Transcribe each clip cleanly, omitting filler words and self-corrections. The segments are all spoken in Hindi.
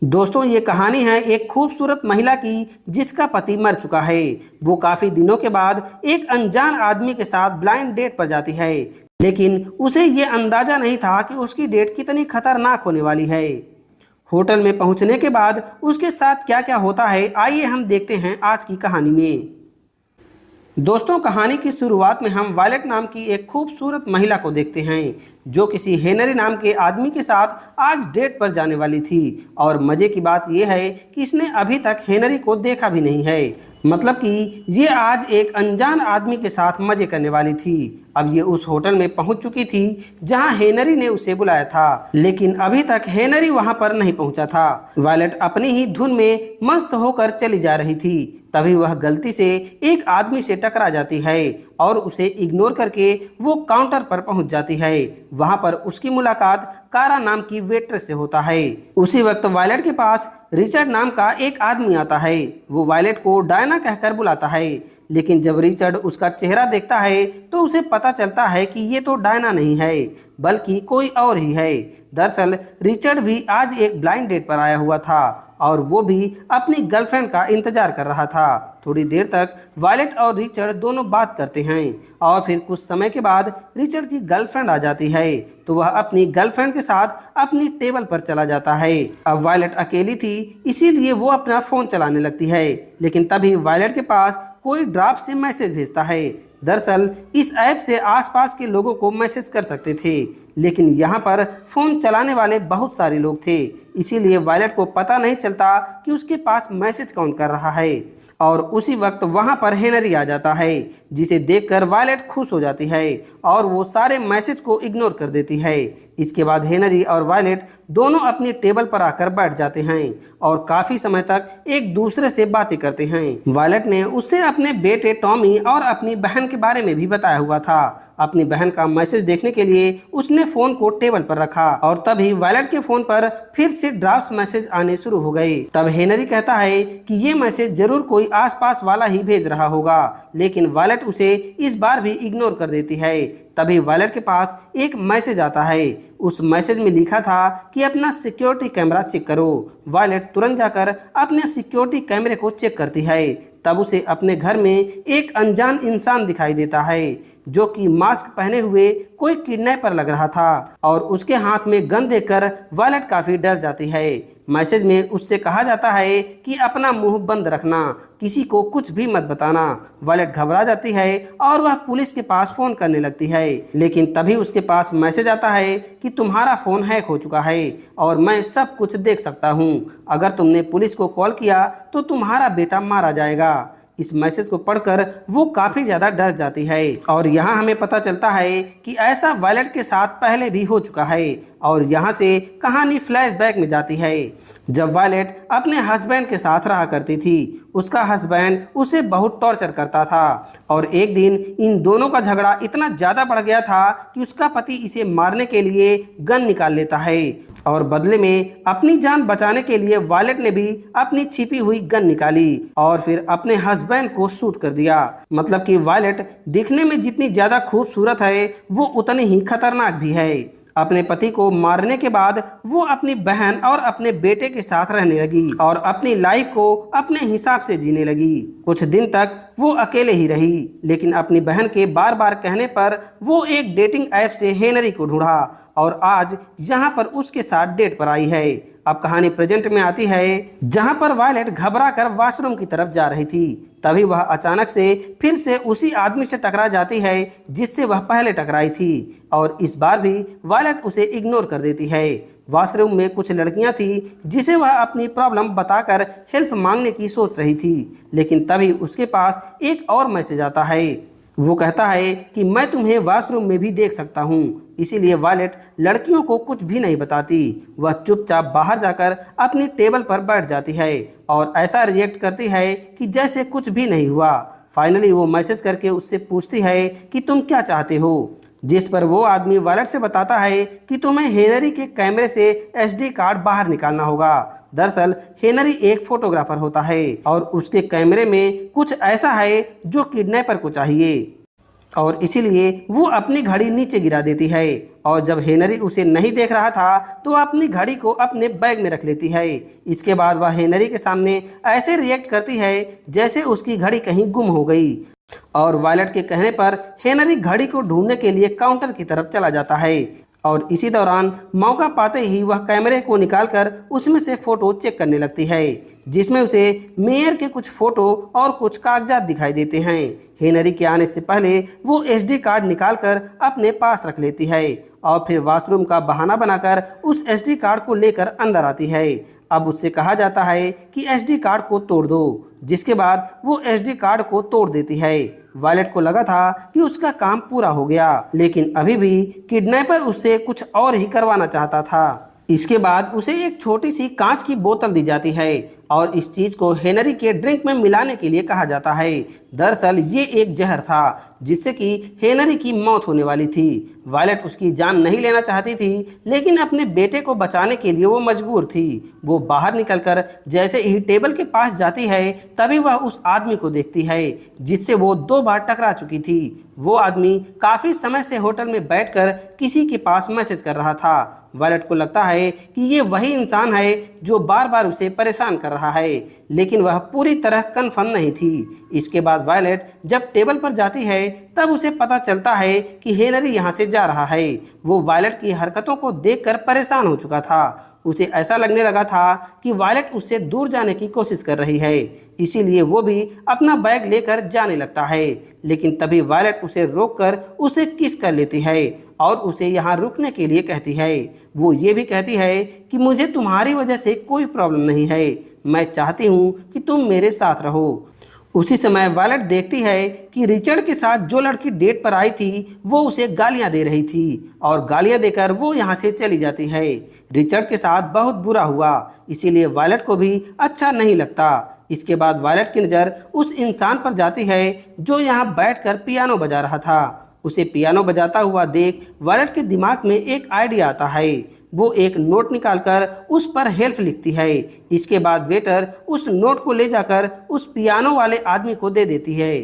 दोस्तों ये कहानी है एक खूबसूरत महिला की जिसका पति मर चुका है। वो काफी दिनों के बाद एक अनजान आदमी के साथ ब्लाइंड डेट पर जाती है, लेकिन उसे ये अंदाजा नहीं था कि उसकी डेट कितनी खतरनाक होने वाली है। होटल में पहुंचने के बाद उसके साथ क्या क्या होता है, आइए हम देखते हैं आज की कहानी में। दोस्तों कहानी की शुरुआत में हम वायलेट नाम की एक खूबसूरत महिला को देखते हैं जो किसी हेनरी नाम के आदमी के साथ आज डेट पर जाने वाली थी। और मजे की बात यह है कि इसने अभी तक हेनरी को देखा भी नहीं है, मतलब कि ये आज एक अनजान आदमी के साथ मजे करने वाली थी। अब ये उस होटल में पहुंच चुकी थी जहां हेनरी ने उसे बुलाया था, लेकिन अभी तक हेनरी वहां पर नहीं पहुंचा था। वायलेट अपनी ही धुन में मस्त होकर चली जा रही थी, तभी वह गलती से एक आदमी से टकरा जाती है और उसे इग्नोर करके वो काउंटर पर पहुंच जाती है। वहां पर उसकी मुलाकात कारा नाम की वेट्रेस से होता है। उसी वक्त वायलेट के पास रिचर्ड नाम का एक आदमी आता है। वो वायलेट को डायना कहकर बुलाता है, लेकिन जब रिचर्ड उसका चेहरा देखता है तो उसे पता चलता है कि ये तो डायना नहीं है बल्कि कोई और ही है। दरअसल रिचर्ड भी आज एक ब्लाइंड डेट पर आया हुआ था और वो भी अपनी गर्लफ्रेंड का इंतजार कर रहा था। थोड़ी देर तक वायलेट और रिचर्ड दोनों बात करते हैं और फिर कुछ समय के बाद रिचर्ड की गर्लफ्रेंड आ जाती है, तो वह अपनी गर्लफ्रेंड के साथ अपनी टेबल पर चला जाता है। अब वायलेट अकेली थी, इसीलिए वो अपना फोन चलाने लगती है, लेकिन तभी वायलेट के पास कोई ड्राफ्ट से मैसेज भेजता है। दरअसल इस ऐप से आसपास के लोगों को मैसेज कर सकते थे, लेकिन यहाँ पर फोन चलाने वाले बहुत सारे लोग थे, इसीलिए वायलेट को पता नहीं चलता कि उसके पास मैसेज कौन कर रहा है। और उसी वक्त वहाँ पर हेनरी आ जाता है, जिसे देखकर वायलेट खुश हो जाती है और वो सारे मैसेज को इग्नोर कर देती है। इसके बाद हेनरी और वायलेट दोनों अपनी टेबल पर आकर बैठ जाते हैं और काफी समय तक एक दूसरे से बातें करते हैं। वायलेट ने उससे अपने बेटे टॉमी और अपनी बहन के बारे में भी बताया हुआ था। अपनी बहन का मैसेज देखने के लिए उसने फोन को टेबल पर रखा और तभी वायलेट के फोन पर फिर से ड्राफ्ट मैसेज आने शुरू हो गए। तब हेनरी कहता है कि ये मैसेज जरूर कोई आसपास वाला ही भेज रहा होगा, लेकिन वायलेट उसे इस बार भी इग्नोर कर देती है। तभी वायलेट के पास एक मैसेज आता है। उस मैसेज में लिखा था कि अपना सिक्योरिटी कैमरा चेक करो। वायलेट तुरंत जाकर अपने सिक्योरिटी कैमरे को चेक करती है। तब उसे अपने घर में एक अनजान इंसान दिखाई देता है जो कि मास्क पहने हुए कोई किडनैपर लग रहा था और उसके हाथ में गन देखकर वायलेट काफी डर जाती है। मैसेज में उससे कहा जाता है कि अपना मुंह बंद रखना, किसी को कुछ भी मत बताना। वायलेट घबरा जाती है और वह पुलिस के पास फोन करने लगती है, लेकिन तभी उसके पास मैसेज आता है कि तुम्हारा फोन हैक हो चुका है और मैं सब कुछ देख सकता हूँ। अगर तुमने पुलिस को कॉल किया तो तुम्हारा बेटा मारा जाएगा। इस मैसेज को पढ़कर वो काफी ज्यादा डर जाती है और यहाँ हमें पता चलता है कि ऐसा वायलेट के साथ पहले भी हो चुका है। और यहाँ से कहानी फ्लैशबैक में जाती है जब वायलेट अपने हस्बैंड के साथ रहा करती थी। उसका हस्बैंड उसे बहुत टॉर्चर करता था और एक दिन इन दोनों का झगड़ा इतना ज़्यादा बढ़ गया था कि उसका पति इसे मारने के लिए गन निकाल लेता है और बदले में अपनी जान बचाने के लिए वायलेट ने भी अपनी छिपी हुई गन निकाली और फिर अपने हस्बैंड को शूट कर दिया। मतलब कि वायलेट दिखने में जितनी ज़्यादा खूबसूरत है वो उतनी ही खतरनाक भी है। अपने पति को मारने के बाद वो अपनी बहन और अपने बेटे के साथ रहने लगी और अपनी लाइफ को अपने हिसाब से जीने लगी। कुछ दिन तक वो अकेले ही रही, लेकिन अपनी बहन के बार बार कहने पर वो एक डेटिंग ऐप से हेनरी को ढूंढा और आज यहाँ पर उसके साथ डेट पर आई है। अब कहानी प्रेजेंट में आती है जहाँ पर वायलेट घबरा कर वॉशरूम की तरफ जा रही थी। तभी वह अचानक से फिर से उसी आदमी से टकरा जाती है जिससे वह पहले टकराई थी और इस बार भी वायलेट उसे इग्नोर कर देती है। वॉशरूम में कुछ लड़कियां थी जिसे वह अपनी प्रॉब्लम बताकर हेल्प मांगने की सोच रही थी, लेकिन तभी उसके पास एक और मैसेज आता है। वो कहता है कि मैं तुम्हें वॉशरूम में भी देख सकता हूँ। इसीलिए वायलेट लड़कियों को कुछ भी नहीं बताती, वह चुपचाप बाहर जाकर अपनी टेबल पर बैठ जाती है और ऐसा रिएक्ट करती है कि जैसे कुछ भी नहीं हुआ। फाइनली वो मैसेज करके उससे पूछती है कि तुम क्या चाहते हो, जिस पर वो आदमी वायलेट से बताता है कि तुम्हें हेनरी के कैमरे से एसडी कार्ड बाहर निकालना होगा। दरअसल हेनरी एक फोटोग्राफर होता है और उसके कैमरे में कुछ ऐसा है जो किडनैपर को चाहिए। और इसीलिए वो अपनी घड़ी नीचे गिरा देती है। और जब हेनरी उसे नहीं देख रहा था तो अपनी घड़ी को अपने बैग में रख लेती है। इसके बाद वह हेनरी के सामने ऐसे रिएक्ट करती है जैसे उसकी घड़ी कहीं गुम हो गई। और वायलट के कहने पर हेनरी घड़ी को ढूंढने के लिए काउंटर की तरफ चला जाता है। और इसी दौरान मौका पाते ही वह कैमरे को निकालकर उसमें से फोटो चेक करने लगती है, जिसमें उसे मेयर के कुछ फोटो और कुछ कागजात दिखाई देते हैं। हेनरी के आने से पहले वो एसडी कार्ड निकालकर अपने पास रख लेती है और फिर वॉशरूम का बहाना बनाकर उस एसडी कार्ड को लेकर अंदर आती है। अब उससे कहा जाता है कि एसडी कार्ड को तोड़ दो, जिसके बाद वो एसडी कार्ड को तोड़ देती है। वायलट को लगा था कि उसका काम पूरा हो गया, लेकिन अभी भी किडनैपर उससे कुछ और ही करवाना चाहता था। इसके बाद उसे एक छोटी सी कांच की बोतल दी जाती है और इस चीज को हेनरी के ड्रिंक में मिलाने के लिए कहा जाता है। दरअसल ये एक जहर था जिससे कि हेनरी की मौत होने वाली थी। वायलट उसकी जान नहीं लेना चाहती थी, लेकिन अपने बेटे को बचाने के लिए वो मजबूर थी। वो बाहर निकलकर जैसे ही टेबल के पास जाती है तभी वह उस आदमी को देखती है जिससे वो 2 बार टकरा चुकी थी। वो आदमी काफी समय से होटल में बैठकर किसी के पास मैसेज कर रहा था। वायलट को लगता है कि ये वही इंसान है जो बार बार उसे परेशान कर रहा है, लेकिन वह पूरी तरह कन्फर्म नहीं थी। इसके बाद वायलट जब टेबल पर जाती है तब उसे पता चलता है कि हेनरी यहाँ से जा रहा है। वो वायलट की हरकतों को देखकर परेशान हो चुका था। उसे ऐसा लगने लगा था कि वायलट उससे दूर जाने की कोशिश कर रही है, इसीलिए वो भी अपना बैग लेकर जाने लगता है। लेकिन तभी वायलट उसे रोककर उसे किस कर लेती है और उसे यहाँ रुकने के लिए कहती है। वो ये भी कहती है कि मुझे तुम्हारी वजह से कोई प्रॉब्लम नहीं है, मैं चाहती हूँ कि तुम मेरे साथ रहो। उसी समय वायलट देखती है कि रिचर्ड के साथ जो लड़की डेट पर आई थी वो उसे गालियां दे रही थी और गालियां देकर वो यहाँ से चली जाती है। रिचर्ड के साथ बहुत बुरा हुआ, इसीलिए वायलट को भी अच्छा नहीं लगता। इसके बाद वायलट की नज़र उस इंसान पर जाती है जो यहाँ बैठकर पियानो बजा रहा था। उसे पियानो बजाता हुआ देख वायलट के दिमाग में एक आइडिया आता है। वो एक नोट निकालकर उस पर हेल्प लिखती है। इसके बाद वेटर उस नोट को ले जाकर उस पियानो वाले आदमी को दे देती है।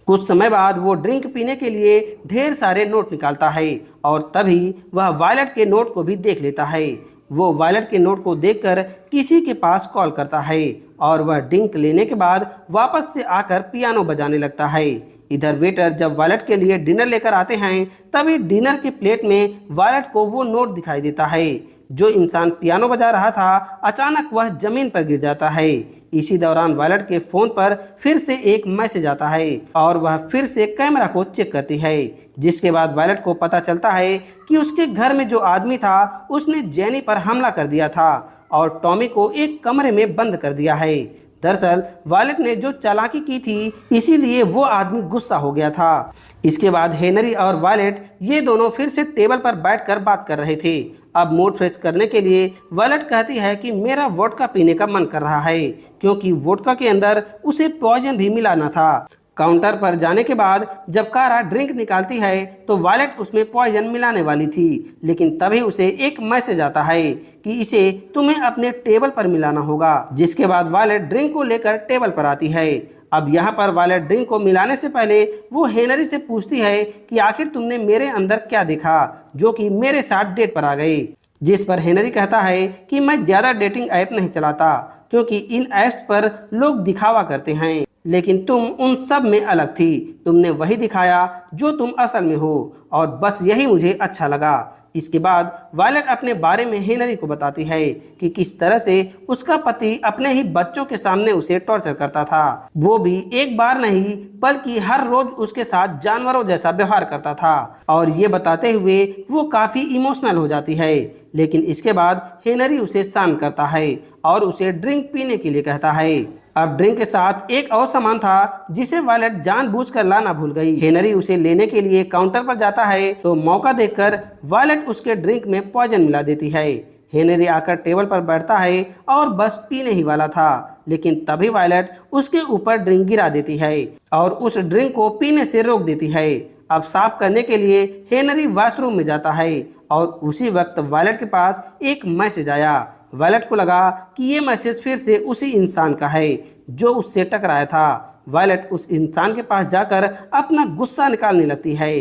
कुछ समय बाद वो ड्रिंक पीने के लिए ढेर सारे नोट निकालता है और तभी वह वायलट के नोट को भी देख लेता है। वो वायलट के नोट को देखकर किसी के पास कॉल करता है और वह ड्रिंक लेने के बाद वापस से आकर पियानो बजाने लगता है। इधर वेटर जब वायलट के लिए डिनर लेकर आते हैं तभी डिनर के प्लेट में वायलट को वो नोट दिखाई देता है। जो इंसान पियानो बजा रहा था अचानक वह जमीन पर गिर जाता है। इसी दौरान वायलट के फोन पर फिर से एक मैसेज आता है और वह फिर से कैमरा को चेक करती है, जिसके बाद वायलट को पता चलता है कि उसके घर में जो आदमी था उसने जेनी पर हमला कर दिया था और टॉमी को एक कमरे में बंद कर दिया है। दरअसल वायलट ने जो चालाकी की थी इसीलिए वो आदमी गुस्सा हो गया था। इसके बाद हेनरी और वायलट ये दोनों फिर से टेबल पर बैठकर बात कर रहे थे। अब मूड फ्रेश करने के लिए वायलट कहती है कि मेरा वोडका पीने का मन कर रहा है, क्योंकि वोडका के अंदर उसे पॉइजन भी मिलाना था। काउंटर पर जाने के बाद जब कारा ड्रिंक निकालती है तो वायलट उसमें पॉइजन मिलाने वाली थी, लेकिन तभी उसे एक मैसेज आता है कि इसे तुम्हें अपने टेबल पर मिलाना होगा। जिसके बाद वायलट ड्रिंक को लेकर टेबल पर आती है। अब यहाँ पर वायलट ड्रिंक को मिलाने से पहले वो हेनरी से पूछती है कि आखिर तुमने मेरे अंदर क्या देखा जो कि मेरे साथ डेट पर आ गए। जिस पर हेनरी कहता है कि मैं ज़्यादा डेटिंग ऐप नहीं चलाता, क्योंकि इन ऐप्स पर लोग दिखावा करते हैं, लेकिन तुम उन सब में अलग थी। तुमने वही दिखाया जो तुम असल में हो और बस यही मुझे अच्छा लगा। इसके बाद वायलट अपने बारे में हेनरी को बताती है कि किस तरह से उसका पति अपने ही बच्चों के सामने उसे टॉर्चर करता था। वो भी एक बार नहीं बल्कि हर रोज उसके साथ जानवरों जैसा व्यवहार करता था। और ये बताते हुए वो काफी इमोशनल हो जाती है, लेकिन इसके बाद हेनरी उसे शांत करता है और उसे ड्रिंक पीने के लिए कहता है। अब ड्रिंक के साथ एक और सामान था जिसे वायलट जानबूझकर लाना भूल गई। हेनरी उसे लेने के लिए काउंटर पर जाता है तो मौका देखकर वायलट उसके ड्रिंक में पॉइजन मिला देती है। हेनरी आकर टेबल पर बैठता है और बस पीने ही वाला था, लेकिन तभी वायलट उसके ऊपर ड्रिंक गिरा देती है और उस ड्रिंक को पीने से रोक देती है। अब साफ करने के लिए हेनरी वॉशरूम में जाता है और उसी वक्त वायलट के पास एक मैसेज आया। वायलट को लगा कि ये मैसेज फिर से उसी इंसान का है जो उससे टकराया था। वायलट उस इंसान के पास जाकर अपना गुस्सा निकालने लगती है,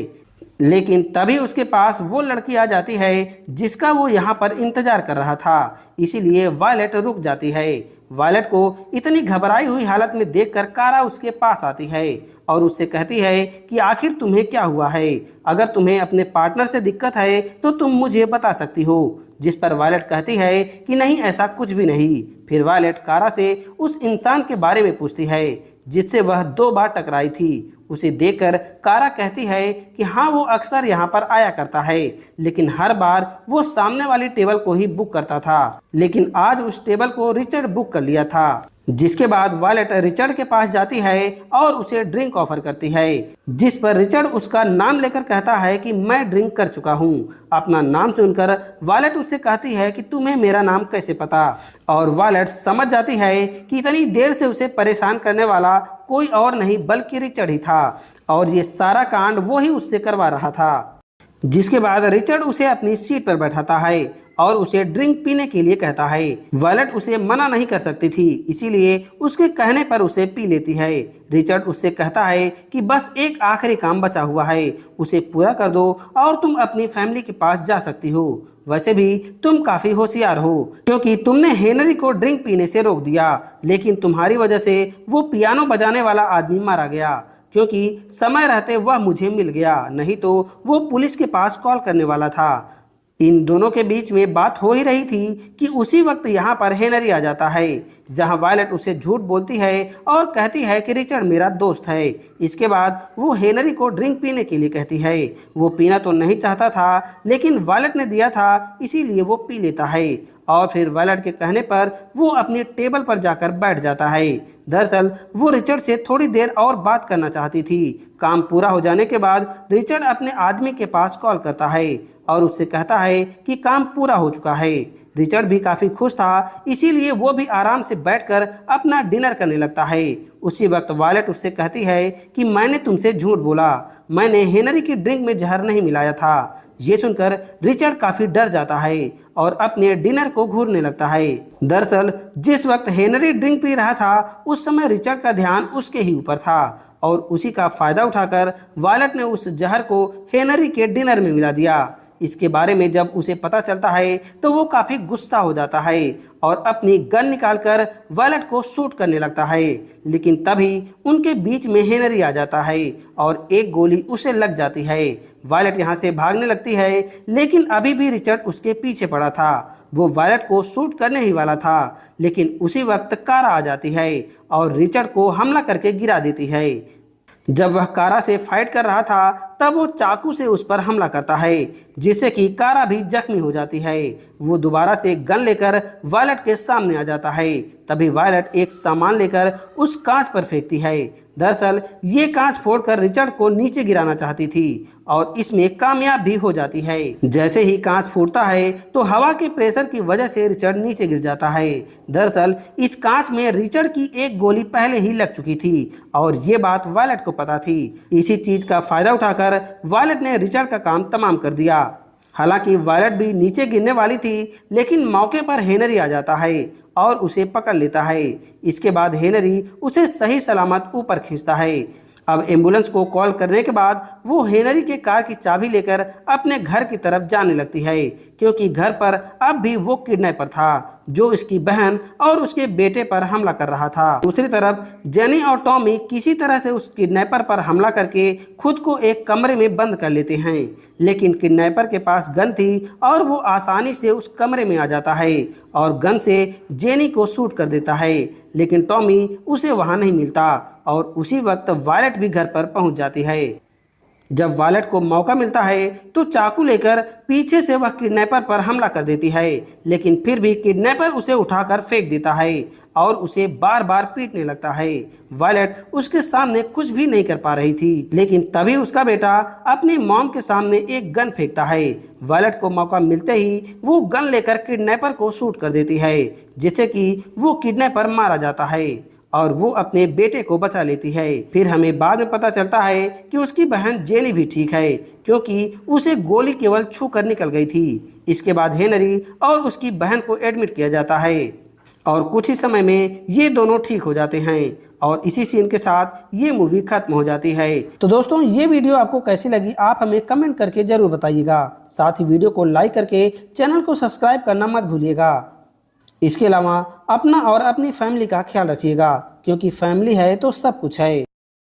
लेकिन तभी उसके पास वो लड़की आ जाती है जिसका वो यहाँ पर इंतजार कर रहा था। इसीलिए वायलट रुक जाती है। वायलट को इतनी घबराई हुई हालत में देखकर कारा उसके पास आती है और उससे कहती है कि आखिर तुम्हें क्या हुआ है, अगर तुम्हें अपने पार्टनर से दिक्कत है तो तुम मुझे बता सकती हो। जिस पर वायलट कहती है कि नहीं, ऐसा कुछ भी नहीं। फिर वायलट कारा से उस इंसान के बारे में पूछती है जिससे वह 2 बार टकराई थी। उसे देखकर कारा कहती है कि हाँ, वो अक्सर यहाँ पर आया करता है, लेकिन हर बार वो सामने वाली टेबल को ही बुक करता था, लेकिन आज उस टेबल को रिचर्ड बुक कर लिया था। जिसके बाद वायलट रिचर्ड के पास जाती है और उसे ड्रिंक ऑफर करती है, जिस पर रिचर्ड उसका नाम लेकर कहता है कि मैं ड्रिंक कर चुका हूँ। अपना नाम सुनकर वायलट उससे कहती है कि तुम्हें मेरा नाम कैसे पता, और वायलट समझ जाती है कि इतनी देर से उसे परेशान करने वाला कोई और नहीं बल्कि रिचर्ड ही था, और ये सारा कांड वो ही उससे करवा रहा था। जिसके बाद रिचर्ड उसे अपनी सीट पर बैठाता है और उसे ड्रिंक पीने के लिए कहता है। वायलट उसे मना नहीं कर सकती थी, इसीलिए उसके कहने पर उसे पी लेती है। रिचर्ड उससे कहता है कि बस एक आखिरी काम बचा हुआ है, उसे पूरा कर दो और तुम अपनी फैमिली के पास जा सकती हो। वैसे भी तुम काफी होशियार हो, क्योंकि तुमने हेनरी को ड्रिंक पीने से रोक दिया, लेकिन तुम्हारी वजह से वो पियानो बजाने वाला आदमी मारा गया, क्योंकि समय रहते वह मुझे मिल गया, नहीं तो वो पुलिस के पास कॉल करने वाला था। इन दोनों के बीच में बात हो ही रही थी कि उसी वक्त यहाँ पर हेनरी आ जाता है, जहाँ वायलट उसे झूठ बोलती है और कहती है कि रिचर्ड मेरा दोस्त है। इसके बाद वो हेनरी को ड्रिंक पीने के लिए कहती है। वो पीना तो नहीं चाहता था, लेकिन वायलट ने दिया था, इसीलिए वो पी लेता है, और फिर वायलट के कहने पर वो अपनी टेबल पर जाकर बैठ जाता है। दरअसल वो रिचर्ड से थोड़ी देर और बात करना चाहती थी। काम पूरा हो जाने के बाद रिचर्ड अपने आदमी के पास कॉल करता है और उससे कहता है कि काम पूरा हो चुका है। रिचर्ड भी काफ़ी खुश था, इसीलिए वो भी आराम से बैठकर अपना डिनर करने लगता है। उसी वक्त वायलट उससे कहती है कि मैंने तुमसे झूठ बोला, मैंने हेनरी की ड्रिंक में जहर नहीं मिलाया था। ये सुनकर रिचर्ड काफ़ी डर जाता है और अपने डिनर को घूरने लगता है। दरअसल जिस वक्त हेनरी ड्रिंक पी रहा था, उस समय रिचर्ड का ध्यान उसके ही ऊपर था, और उसी का फायदा उठाकर वायलट ने उस जहर को हेनरी के डिनर में मिला दिया। इसके बारे में जब उसे पता चलता है तो वो काफ़ी गुस्सा हो जाता है और अपनी गन निकालकर वायलट को शूट करने लगता है, लेकिन तभी उनके बीच में हेनरी आ जाता है और एक गोली उसे लग जाती है। वायलट यहाँ से भागने लगती है, लेकिन अभी भी रिचर्ड उसके पीछे पड़ा था। वो वायलट को शूट करने ही वाला था, लेकिन उसी वक्त कारा आ जाती है और रिचर्ड को हमला करके गिरा देती है। जब वह कारा से फाइट कर रहा था, तब वो चाकू से उस पर हमला करता है, जिससे कि कारा भी जख्मी हो जाती है। वो दोबारा से गन लेकर वायलट के सामने आ जाता है। तभी वायलट एक सामान लेकर उस कांच पर फेंकती है। दरअसल ये कांच फोड़कर रिचर्ड को नीचे गिराना चाहती थी और इसमें कामयाब भी हो जाती है। जैसे ही कांच फूटता है तो हवा के प्रेशर की वजह से रिचर्ड नीचे गिर जाता है। दरअसल इस कांच में रिचर्ड की एक गोली पहले ही लग चुकी थी और ये बात वायलट को पता थी। इसी चीज का फायदा उठाकर वायलट ने रिचर्ड का काम तमाम कर दिया। हालांकि वायलट भी नीचे गिरने वाली थी, लेकिन मौके पर हेनरी आ जाता है और उसे पकड़ लेता है। इसके बाद हेनरी उसे सही सलामत ऊपर खींचता है। अब एम्बुलेंस को कॉल करने के बाद वो हेनरी के कार की चाबी लेकर अपने घर की तरफ जाने लगती है, क्योंकि घर पर अब भी वो किडनैपर था जो इसकी बहन और उसके बेटे पर हमला कर रहा था। दूसरी तरफ जेनी और टॉमी किसी तरह से उस किडनैपर पर हमला करके खुद को एक कमरे में बंद कर लेते हैं, लेकिन किडनैपर के पास गन थी और वो आसानी से उस कमरे में आ जाता है और गन से जेनी को शूट कर देता है, लेकिन टॉमी उसे वहां नहीं मिलता और उसी वक्त वायलट भी घर पर पहुंच जाती है। जब वायलट को मौका मिलता है तो चाकू लेकर पीछे से वह किडनैपर पर हमला कर देती है, लेकिन फिर भी किडनैपर उसे उठाकर फेंक देता है और उसे बार बार पीटने लगता है। वायलट उसके सामने कुछ भी नहीं कर पा रही थी, लेकिन तभी उसका बेटा अपनी मॉम के सामने एक गन फेंकता है। वायलट को मौका मिलते ही वो गन लेकर किडनैपर को शूट कर देती है, जिससे कि वो किडनैपर मारा जाता है और वो अपने बेटे को बचा लेती है। फिर हमें बाद में पता चलता है कि उसकी बहन जेनी भी ठीक है, क्योंकि उसे गोली केवल छू कर निकल गई थी। इसके बाद हेनरी और उसकी बहन को एडमिट किया जाता है और कुछ ही समय में ये दोनों ठीक हो जाते हैं और इसी सीन के साथ ये मूवी खत्म हो जाती है। तो दोस्तों ये वीडियो आपको कैसी लगी आप हमें कमेंट करके जरूर बताइएगा। साथ ही वीडियो को लाइक करके चैनल को सब्सक्राइब करना मत भूलिएगा। इसके अलावा अपना और अपनी फैमिली का ख्याल रखिएगा, क्योंकि फैमिली है तो सब कुछ है।